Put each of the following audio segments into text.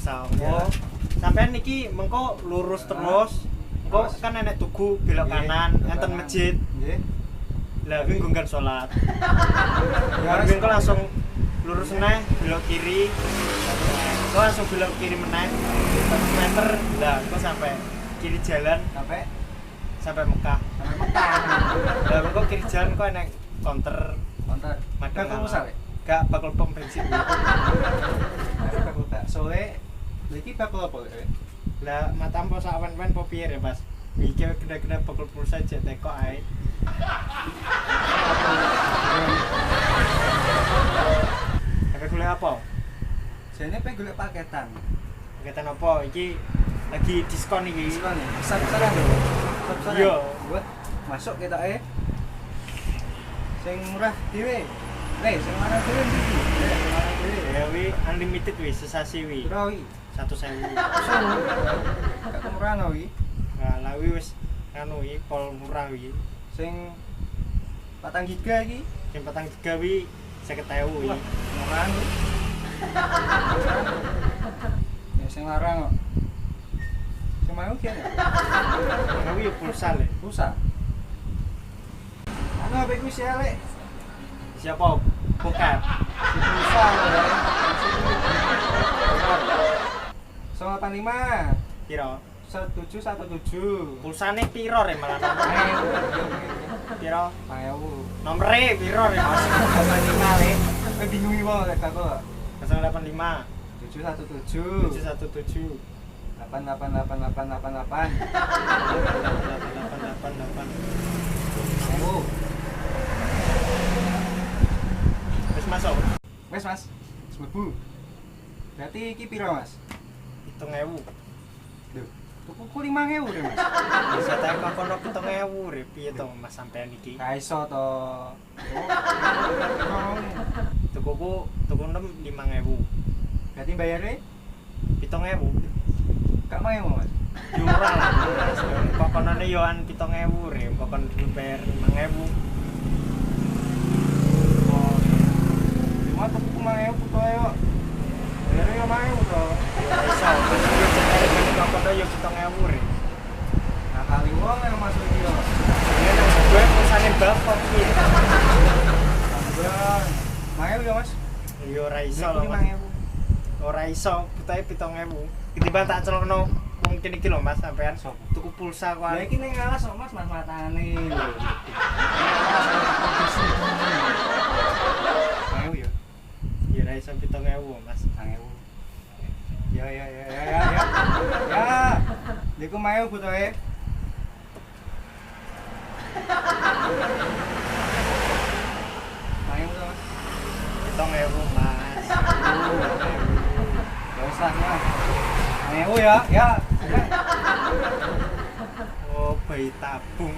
iso. Oh. Sampean niki mengko lurus terus. Engko kan enek tugu belok kanan, enten masjid. Nggih. Lah kuwi nggon salat. Ya engko langsung lurus meneh belok kiri. Kok langsung belok kiri meneh 100 meter. Lah engko sampai kiri jalan sampai Mekah. Sampai Mekah. Lah engko kiri jalan kok enek counter. Maka kamu sale? Gak bakal pom bensin. Bakal tak. Soale iki bakal apa? Lah matampo sak wen-wen po piye ya, Mas? Iki gede-gede bakal pulsa jet teko ae. Apa golek apa? Jane pengen golek paketan. Paketan apa? Iki lagi diskon iki. Diskon ya. Besar-besaran lho. Besar-besaran. Iya. Buat masuk ketoke. Sing murah dhewe. Sing murah dhewe ndi? Sing murah dhewe. Ya wi unlimited wi sesasi wi. Piro wi? 100.000. Gak kemurahan wi. Nah, lah wi wis anu wi pol murah wi. Sing 4 giga iki, Sing 4 giga wi 50.000 wi. murahan wi. Ya sing larang kok. Sing mau ki ya. Nah, wi pulsa le. Pulsa. Anu HP ku si elek. Siapa? Bokap. Si pulsa lho. 185. Piro? 1717. Pulsane piro re malah piro? Ayo. Nomere piro re Mas? 85 le. Bingung iki wae gak kok. 085 717 717 88888. 8888. Oh. Wis masuk. Wes Mas. Mlebu. Berarti iki piro Mas? 7.000. Lho, tuku 5.000 re Mas. Bisa tak kok kono 7.000 re piye to Mas sampean iki? Ga iso to. Tuku 6 5.000. Berarti bayare 7.000. gak mau Mas. Yo ora lah. Mas. Kok konone yo an 7.000 re, kok kon bayar 5.000. Oh. Cuma tuku 5.000 to yo. Bayare yo mau to. Iso, yo cetek kok kono yo 7.000 re. Nah, kali wong yang masuk iki yo. Ya nang gue pulsane bapak piye? Tambah. Mau yo Mas. Yo ora iso Tuku lho. Mas. 5.000. Ora iso, butahe 7.000. Ketimbang tak celokno wong kene iki lho Mas sampean tuku pulsa kok. Lah iki ning alas kok Mas matane lho. Mau yo. Ya ora iso 7.000 Mas. 5.000. Ya. Ya. Niku mau butuhe. Mau to Mas. 7.000 Mas. Ya wis lah Mas. Mau ya. Oh, bayi tabung.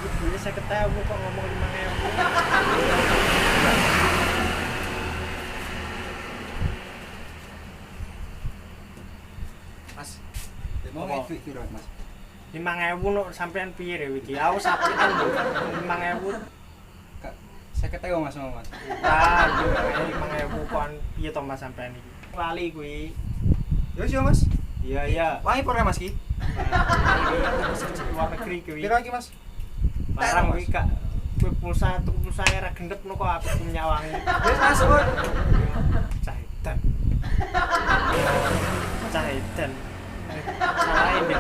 Ibunya 50.000 kok ngomong 5.000. Mas. Mau duit piro Mas? 5.000 no sampean piye re iki? Aku sapian lho. 5.000. Kak, saya ketemu Mas mau Mas. Ah, yo 5.000 kon piye to Mas sampean iki? Lali kuwi. Ya wis yo Mas. Iya. Wangi pora Mas ki. Luar negeri kuwi. Piro iki Mas? Larang kuwi Kak. Kuwi pulsa tuku pulsane ra gendep no kok apik punya wangi. Wis masuk. Cahedan. Cahedan. Salahin deh.